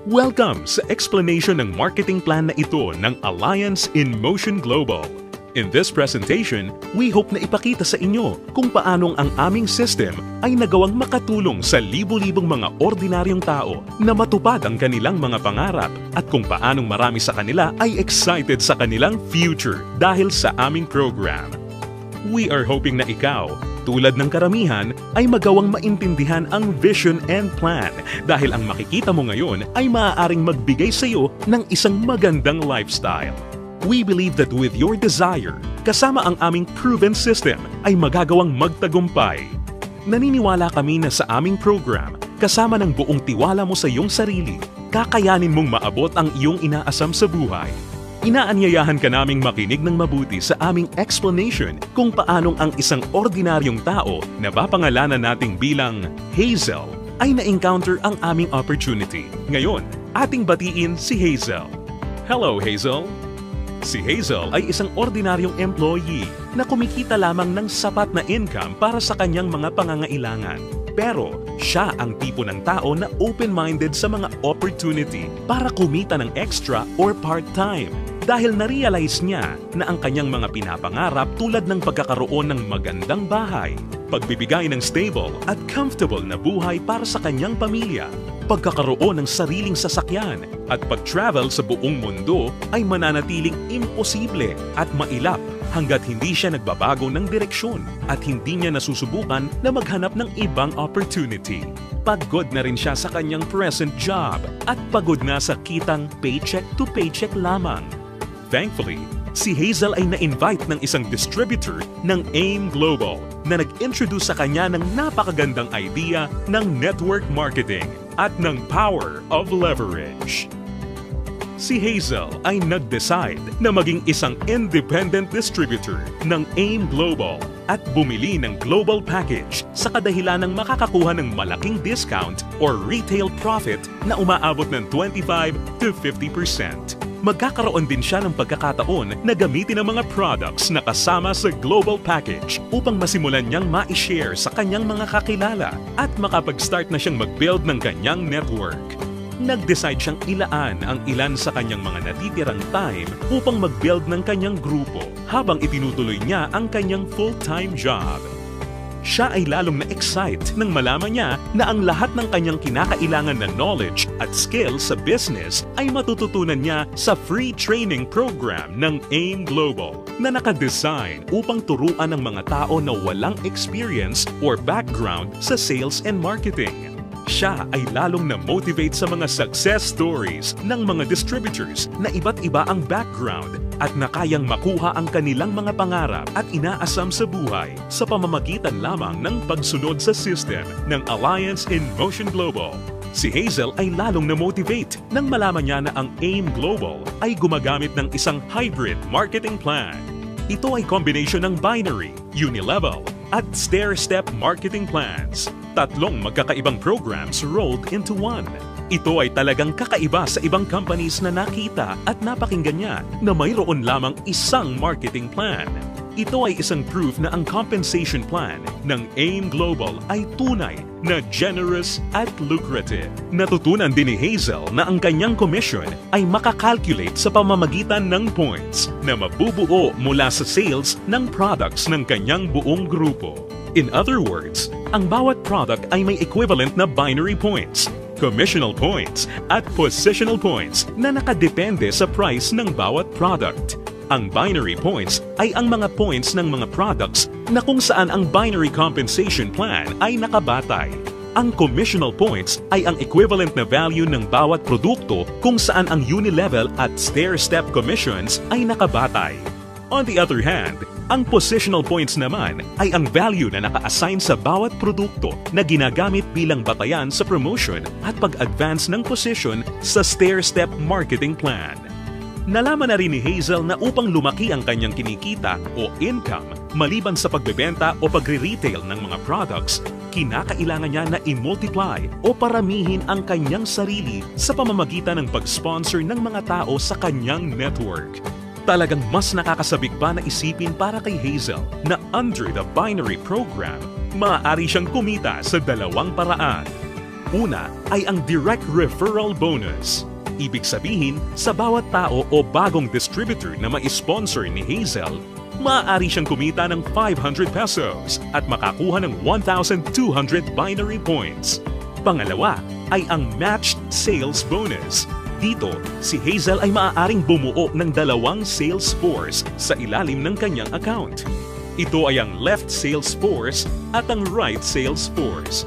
Welcome sa explanation ng marketing plan na ito ng Alliance in Motion Global. In this presentation, we hope na ipakita sa inyo kung paanong ang aming system ay nagawang makatulong sa libu-libong mga ordinaryong tao na matupad ang kanilang mga pangarap at kung paanong marami sa kanila ay excited sa kanilang future dahil sa aming program. We are hoping na ikaw, tulad ng karamihan, ay magawang maintindihan ang vision and plan dahil ang makikita mo ngayon ay maaaring magbigay sa iyo ng isang magandang lifestyle. We believe that with your desire, kasama ang aming proven system ay magagawang magtagumpay. Naniniwala kami na sa aming program, kasama ng buong tiwala mo sa iyong sarili, kakayanin mong maabot ang iyong inaasam sa buhay. Inaanyayahan ka naming makinig ng mabuti sa aming explanation kung paanong ang isang ordinaryong tao na papangalanan nating bilang Hazel ay na-encounter ang aming opportunity. Ngayon, ating batiin si Hazel. Hello, Hazel! Si Hazel ay isang ordinaryong employee na kumikita lamang ng sapat na income para sa kanyang mga pangangailangan. Pero siya ang tipo ng tao na open-minded sa mga opportunity para kumita ng extra or part-time dahil na-realize niya na ang kanyang mga pinapangarap tulad ng pagkakaroon ng magandang bahay, pagbibigay ng stable at comfortable na buhay para sa kanyang pamilya, pagkakaroon ng sariling sasakyan at pag-travel sa buong mundo ay mananatiling imposible at mailap hanggat hindi siya nagbabago ng direksyon at hindi niya nasusubukan na maghanap ng ibang opportunity. Pagod na rin siya sa kanyang present job at pagod na sa kitang paycheck to paycheck lamang. Thankfully, si Hazel ay na-invite ng isang distributor ng AIM Global na nag-introduce sa kanya ng napakagandang idea ng network marketing at ng power of leverage. Si Hazel ay nag-decide na maging isang independent distributor ng AIM Global at bumili ng global package sa kadahilan ng makakakuha ng malaking discount or retail profit na umaabot ng 25 to 50%. Magkakaroon din siya ng pagkakataon na gamitin ang mga products na kasama sa global package upang masimulan niyang ma-share sa kanyang mga kakilala at makapag-start na siyang mag-build ng kanyang network. Nag-decide siyang ilaan ang ilan sa kanyang mga natitirang time upang mag-build ng kanyang grupo habang itinutuloy niya ang kanyang full-time job. Siya ay lalong na-excite nang malaman niya na ang lahat ng kanyang kinakailangan na knowledge at skills sa business ay matututunan niya sa free training program ng AIM Global na nakadesign upang turuan ng mga tao na walang experience or background sa sales and marketing. Siya ay lalong na-motivate sa mga success stories ng mga distributors na iba't iba ang background at na kayang makuha ang kanilang mga pangarap at inaasam sa buhay sa pamamagitan lamang ng pagsunod sa system ng Alliance in Motion Global. Si Hazel ay lalong na-motivate nang malaman niya na ang AIM Global ay gumagamit ng isang hybrid marketing plan. Ito ay combination ng binary, unilevel, at stair-step marketing plans. Tatlong magkakaibang programs rolled into one. Ito ay talagang kakaiba sa ibang companies na nakita at napakinggan niya na mayroon lamang isang marketing plan. Ito ay isang proof na ang compensation plan ng AIM Global ay tunay na generous at lucrative. Natutunan din ni Hazel na ang kanyang commission ay makakalculate sa pamamagitan ng points na mabubuo mula sa sales ng products ng kanyang buong grupo. In other words, ang bawat product ay may equivalent na binary points, commissional points, at positional points na nakadepende sa price ng bawat product. Ang binary points ay ang mga points ng mga products na kung saan ang binary compensation plan ay nakabatay. Ang commissional points ay ang equivalent na value ng bawat produkto kung saan ang unilevel at stair-step commissions ay nakabatay. On the other hand, ang positional points naman ay ang value na naka-assign sa bawat produkto na ginagamit bilang batayan sa promotion at pag-advance ng position sa stair-step marketing plan. Nalaman na rin ni Hazel na upang lumaki ang kanyang kinikita o income maliban sa pagbebenta o pagre-retail ng mga products, kinakailangan niya na i-multiply o paramihin ang kanyang sarili sa pamamagitan ng pag-sponsor ng mga tao sa kanyang network. Talagang mas nakakasabik pa na isipin para kay Hazel na under the binary program, maaari siyang kumita sa dalawang paraan. Una ay ang direct referral bonus. Ibig sabihin, sa bawat tao o bagong distributor na ma-sponsor ni Hazel, maaari siyang kumita ng 500 pesos at makakuha ng 1,200 binary points. Pangalawa ay ang matched sales bonus. Dito, si Hazel ay maaaring bumuo ng 2 sales force sa ilalim ng kanyang account. Ito ay ang left sales force at ang right sales force.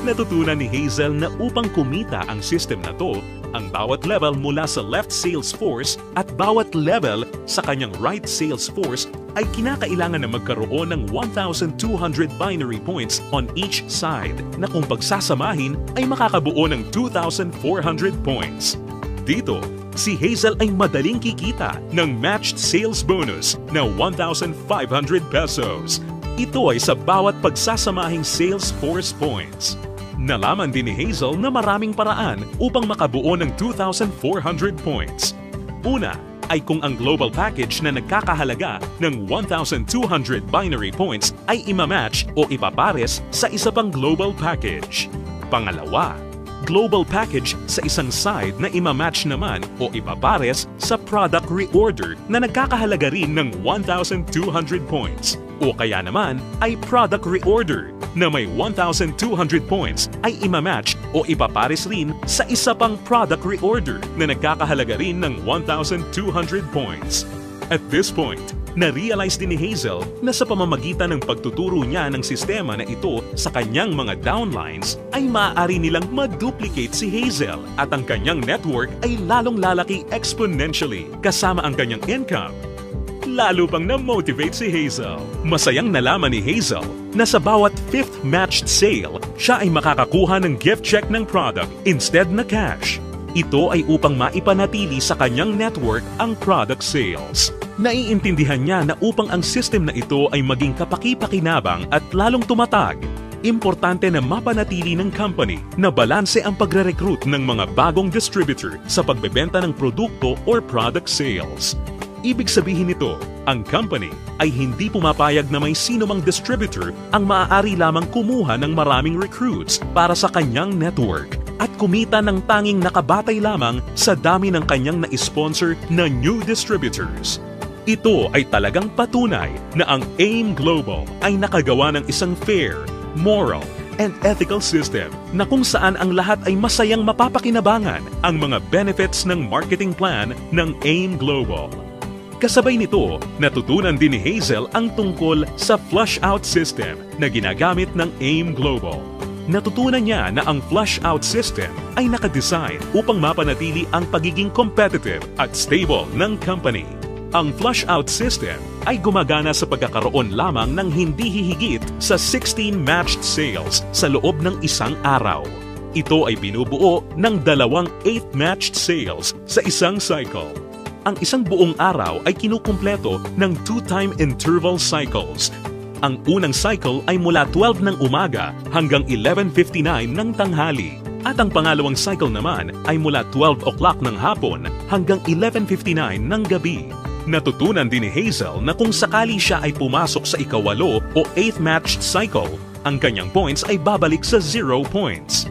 Natutunan ni Hazel na upang kumita ang system na to, ang bawat level mula sa left sales force at bawat level sa kanyang right sales force ay kinakailangan na magkaroon ng 1,200 binary points on each side na kung pagsasamahin ay makakabuo ng 2,400 points. Dito, si Hazel ay madaling kikita ng matched sales bonus na 1,500 pesos. Ito ay sa bawat pagsasamahing sales force points. Nalaman din ni Hazel na maraming paraan upang makabuo ng 2,400 points. Una ay kung ang global package na nagkakahalaga ng 1,200 binary points ay imamatch o ipapares sa isa pang global package. Pangalawa, global package sa isang side na imamatch naman o ipapares sa product reorder na nagkakahalaga rin ng 1,200 points. O kaya naman ay product reorder na may 1,200 points ay imamatch o ipapares rin sa isa pang product reorder na nagkakahalaga rin ng 1,200 points. At this point, na-realize din ni Hazel na sa pamamagitan ng pagtuturo niya ng sistema na ito sa kanyang mga downlines ay maaari nilang ma-duplicate si Hazel at ang kanyang network ay lalong lalaki exponentially kasama ang kanyang income. Lalo pang na-motivate si Hazel. Masayang nalaman ni Hazel na sa bawat 5th matched sale, siya ay makakakuha ng gift check ng product instead na cash. Ito ay upang maipanatili sa kanyang network ang product sales. Naiintindihan niya na upang ang system na ito ay maging kapaki-pakinabang at lalong tumatag, importante na mapanatili ng company na balanse ang pagre-recruit ng mga bagong distributor sa pagbebenta ng produkto or product sales. Ibig sabihin nito, ang company ay hindi pumapayag na may sino mang distributor ang maaari lamang kumuha ng maraming recruits para sa kanyang network at kumita ng tanging nakabatay lamang sa dami ng kanyang na-sponsor na new distributors. Ito ay talagang patunay na ang AIM Global ay nakagawa ng isang fair, moral, and ethical system na kung saan ang lahat ay masayang mapapakinabangan ang mga benefits ng marketing plan ng AIM Global. Kasabay nito, natutunan din ni Hazel ang tungkol sa flush-out system na ginagamit ng AIM Global. Natutunan niya na ang flush-out system ay nakadesign upang mapanatili ang pagiging competitive at stable ng company. Ang flush-out system ay gumagana sa pagkakaroon lamang ng hindi hihigit sa 16 matched sales sa loob ng isang araw. Ito ay binubuo ng 2 8th matched sales sa isang cycle. Ang isang buong araw ay kinukumpleto ng 2-time interval cycles. Ang unang cycle ay mula 12 ng umaga hanggang 11:59 ng tanghali. At ang pangalawang cycle naman ay mula 12 o'clock ng hapon hanggang 11:59 ng gabi. Natutunan din ni Hazel na kung sakali siya ay pumasok sa ikawalo o 8th matched cycle, ang kanyang points ay babalik sa 0 points.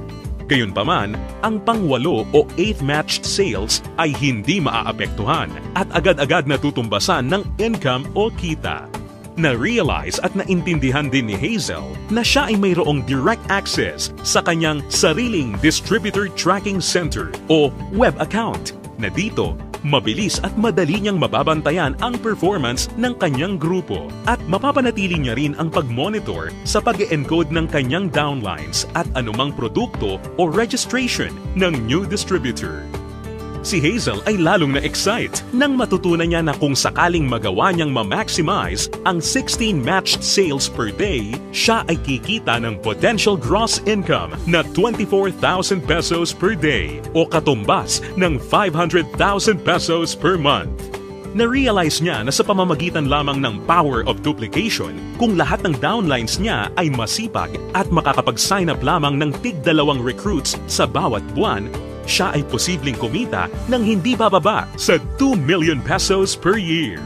Gayunpaman, ang pangwalo o 8th matched sales ay hindi maaapektuhan at agad-agad natutumbasan ng income o kita. Na-realize at naintindihan din ni Hazel na siya ay mayroong direct access sa kanyang sariling Distributor Tracking Center o web account na dito mabilis at madali niyang mababantayan ang performance ng kanyang grupo at mapapanatili niya rin ang pag-monitor sa pag-encode ng kanyang downlines at anumang produkto o registration ng new distributor. Si Hazel ay lalong na-excite nang matutunan niya na kung sakaling magawa niyang ma-maximize ang 16 matched sales per day, siya ay kikita ng potential gross income na 24,000 pesos per day o katumbas ng 500,000 pesos per month. Na-realize niya na sa pamamagitan lamang ng power of duplication, kung lahat ng downlines niya ay masipag at makakapag-sign up lamang ng tig-2 recruits sa bawat buwan, siya ay posibleng kumita ng hindi bababa sa 2 million pesos per year.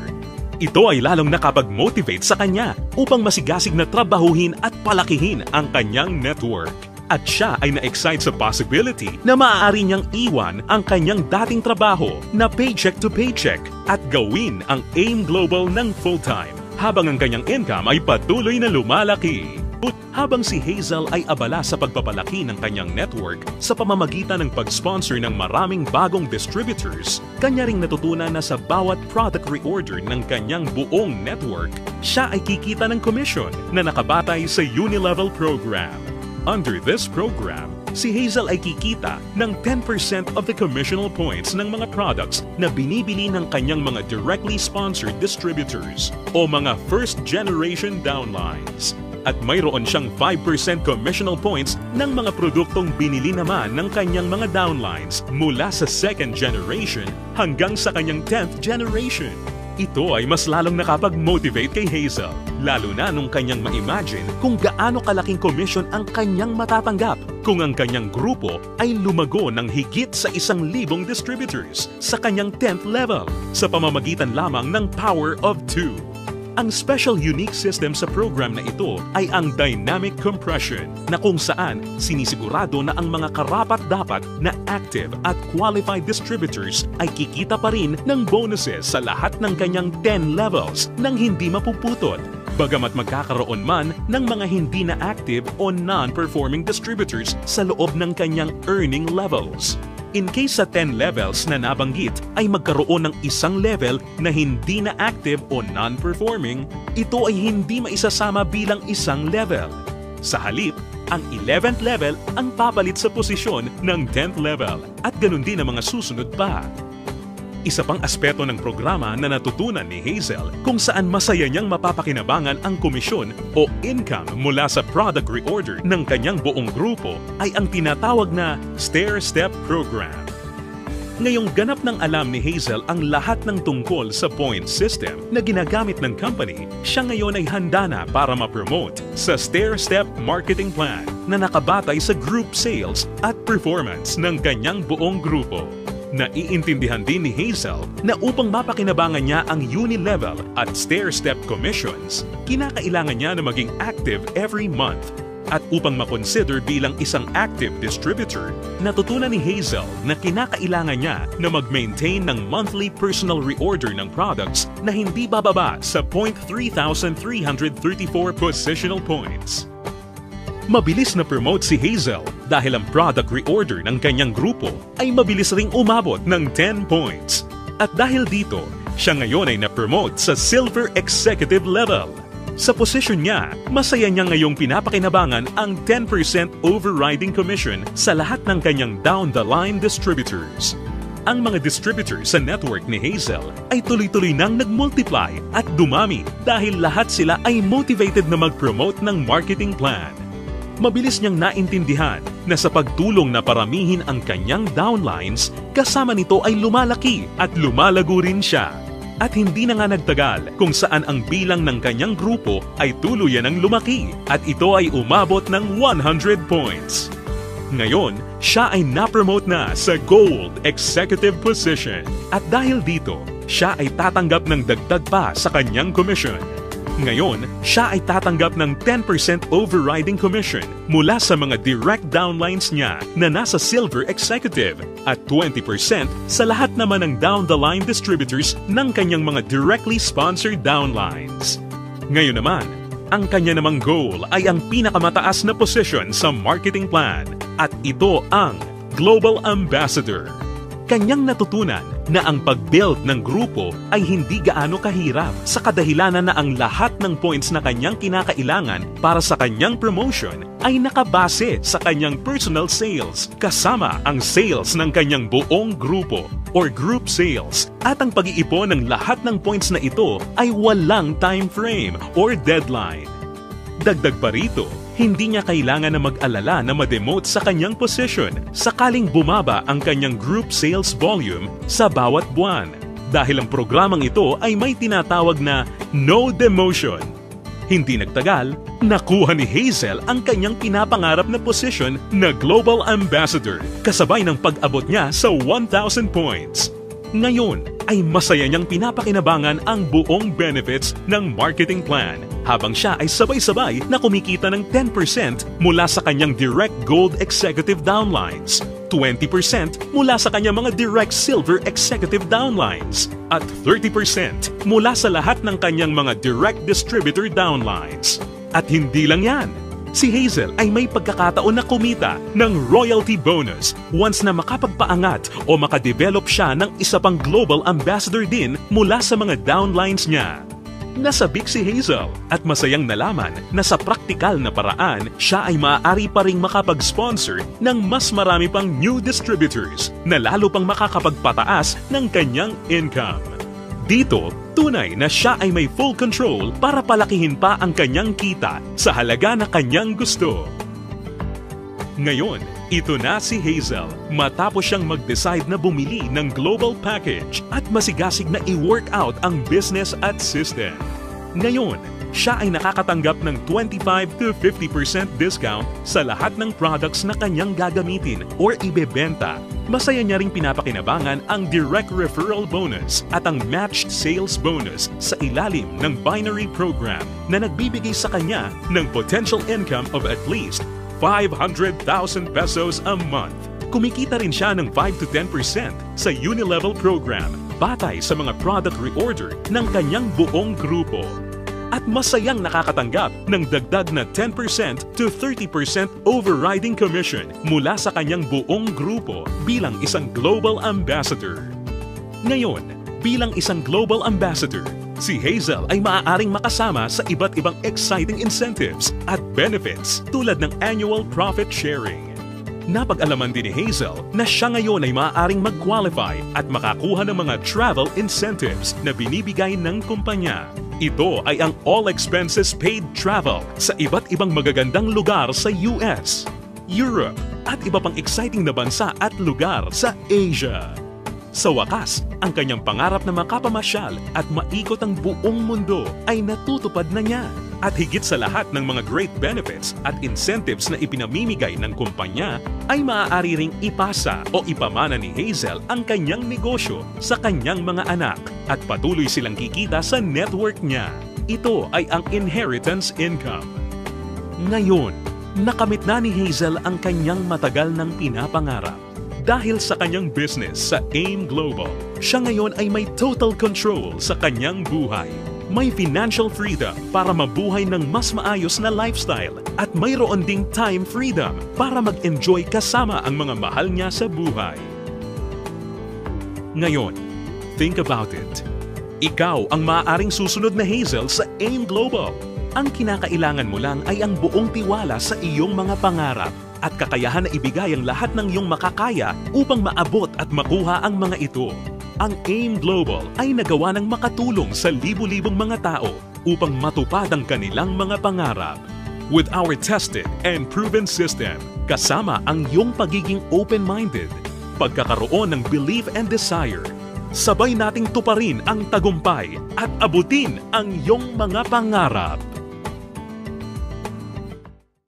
Ito ay lalong nakapag-motivate sa kanya upang masigasig na trabahuhin at palakihin ang kanyang network. At siya ay na-excite sa possibility na maaari niyang iwan ang kanyang dating trabaho na paycheck to paycheck at gawin ang AIM Global ng full-time habang ang kanyang income ay patuloy na lumalaki. Habang si Hazel ay abala sa pagpapalaki ng kanyang network sa pamamagitan ng pag-sponsor ng maraming bagong distributors, kanya ring natutunan na sa bawat product reorder ng kanyang buong network, siya ay kikita ng commission na nakabatay sa Unilevel program. Under this program, si Hazel ay kikita ng 10% of the commissional points ng mga products na binibili ng kanyang mga directly sponsored distributors o mga first-generation downlines. At mayroon siyang 5% commissional points ng mga produktong binili naman ng kanyang mga downlines mula sa second generation hanggang sa kanyang 10th generation. Ito ay mas lalong nakapag-motivate kay Hazel, lalo na nung kanyang ma-imagine kung gaano kalaking commission ang kanyang matatanggap kung ang kanyang grupo ay lumago ng higit sa 1,000 distributors sa kanyang 10th level sa pamamagitan lamang ng Power of 2. Ang special unique system sa program na ito ay ang dynamic compression na kung saan sinisigurado na ang mga karapat-dapat na active at qualified distributors ay kikita pa rin ng bonuses sa lahat ng kanyang 10 levels nang hindi mapuputol. Bagamat magkakaroon man ng mga hindi na active o non-performing distributors sa loob ng kanyang earning levels. In case sa 10 levels na nabanggit ay magkaroon ng isang level na hindi na active o non-performing, ito ay hindi maisasama bilang isang level. Sa halip, ang 11th level ang papalit sa posisyon ng 10th level at ganun din ang mga susunod pa. Isa pang aspeto ng programa na natutunan ni Hazel kung saan masaya niyang mapapakinabangan ang komisyon o income mula sa product reorder ng kanyang buong grupo ay ang tinatawag na stair-step program. Ngayong ganap ng alam ni Hazel ang lahat ng tungkol sa point system na ginagamit ng company, siya ngayon ay handa na para ma-promote sa stair-step marketing plan na nakabatay sa group sales at performance ng kanyang buong grupo. Naiintindihan din ni Hazel na upang mapakinabangan niya ang Unilevel at stair-step commissions, kinakailangan niya na maging active every month. At upang makonsider bilang isang active distributor, natutunan ni Hazel na kinakailangan niya na mag-maintain ng monthly personal reorder ng products na hindi bababa sa 3,334 positional points. Mabilis na promote si Hazel dahil ang product reorder ng kanyang grupo ay mabilis ring umabot ng 10 points. At dahil dito, siya ngayon ay na-promote sa Silver Executive level. Sa posisyon niya, masaya niya ngayong pinapakinabangan ang 10% overriding commission sa lahat ng kanyang down-the-line distributors. Ang mga distributors sa network ni Hazel ay tuloy-tuloy nang nag-multiply at dumami dahil lahat sila ay motivated na mag-promote ng marketing plan. Mabilis niyang naintindihan na sa pagtulong na paramihin ang kanyang downlines, kasama nito ay lumalaki at lumalago rin siya. At hindi na nga nagtagal kung saan ang bilang ng kanyang grupo ay tuluyan ang lumaki at ito ay umabot ng 100 points. Ngayon, siya ay na-promote na sa Gold Executive position at dahil dito, siya ay tatanggap ng dagdag pa sa kanyang commission. Ngayon, siya ay tatanggap ng 10% overriding commission mula sa mga direct downlines niya na nasa Silver Executive at 20% sa lahat naman ng down-the-line distributors ng kanyang mga directly sponsored downlines. Ngayon naman, ang kanya namang goal ay ang pinakamataas na position sa marketing plan at ito ang Global Ambassador. Kanyang natutunan na ang pag-build ng grupo ay hindi gaano kahirap sa kadahilanan na ang lahat ng points na kanyang kinakailangan para sa kanyang promotion ay nakabase sa kanyang personal sales kasama ang sales ng kanyang buong grupo or group sales at ang pag-iipon ng lahat ng points na ito ay walang time frame or deadline. Dagdag pa rito, hindi niya kailangan na mag-alala na ma-demote sa kanyang position sakaling bumaba ang kanyang group sales volume sa bawat buwan dahil ang programang ito ay may tinatawag na no demotion. Hindi nagtagal, nakuha ni Hazel ang kanyang pinapangarap na position na Global Ambassador kasabay ng pag-abot niya sa 1,000 points. Ngayon ay masaya niyang pinapakinabangan ang buong benefits ng marketing plan habang siya ay sabay-sabay na kumikita ng 10% mula sa kanyang direct gold executive downlines, 20% mula sa kanyang mga direct silver executive downlines, at 30% mula sa lahat ng kanyang mga direct distributor downlines. At hindi lang yan, si Hazel ay may pagkakataon na kumita ng royalty bonus once na makapagpaangat o makadevelop siya ng isa pang global ambassador din mula sa mga downlines niya. Nasabik si Hazel at masayang nalaman na sa praktikal na paraan siya ay maaari pa ring makapag-sponsor ng mas marami pang new distributors na lalo pang makakapagpataas ng kanyang income. Dito, tunay na siya ay may full control para palakihin pa ang kanyang kita sa halaga na kanyang gusto. Ngayon, ito na si Hazel matapos siyang mag-decide na bumili ng global package at masigasig na i-work out ang business at system. Ngayon, siya ay nakakatanggap ng 25 to 50% discount sa lahat ng products na kanyang gagamitin or ibebenta. Masaya niya ring pinapakinabangan ang direct referral bonus at ang matched sales bonus sa ilalim ng binary program na nagbibigay sa kanya ng potential income of at least 500,000 pesos a month. Kumikita rin siya ng 5 to 10% sa Unilevel program batay sa mga product reorder ng kanyang buong grupo. At masayang nakakatanggap ng dagdag na 10% to 30% overriding commission mula sa kanyang buong grupo bilang isang global ambassador. Ngayon, bilang isang global ambassador, si Hazel ay maaaring makasama sa iba't ibang exciting incentives at benefits tulad ng annual profit sharing. Napag-alaman din ni Hazel na siya ngayon ay maaaring mag-qualify at makakuha ng mga travel incentives na binibigay ng kumpanya. Ito ay ang all expenses paid travel sa iba't ibang magagandang lugar sa US, Europe at iba pang exciting na bansa at lugar sa Asia. Sa wakas, ang kanyang pangarap na makapamasyal at maikot ang buong mundo ay natutupad na niya. At higit sa lahat ng mga great benefits at incentives na ipinamimigay ng kumpanya, ay maaari ring ipasa o ipamana ni Hazel ang kanyang negosyo sa kanyang mga anak at patuloy silang kikita sa network niya. Ito ay ang inheritance income. Ngayon, nakamit na ni Hazel ang kanyang matagal ng pinapangarap. Dahil sa kanyang business sa AIM Global, siya ngayon ay may total control sa kanyang buhay. May financial freedom para mabuhay ng mas maayos na lifestyle at mayroon ding time freedom para mag-enjoy kasama ang mga mahal niya sa buhay. Ngayon, think about it. Ikaw ang maaaring susunod na Hazel sa AIM Global. Ang kinakailangan mo lang ay ang buong tiwala sa iyong mga pangarap at kakayahan na ibigay ang lahat ng iyong makakaya upang maabot at makuha ang mga ito. Ang AIM Global ay nagawa ng makatulong sa libu-libong mga tao upang matupad ang kanilang mga pangarap. With our tested and proven system, kasama ang iyong pagiging open-minded, pagkakaroon ng belief and desire, sabay nating tuparin ang tagumpay at abutin ang iyong mga pangarap.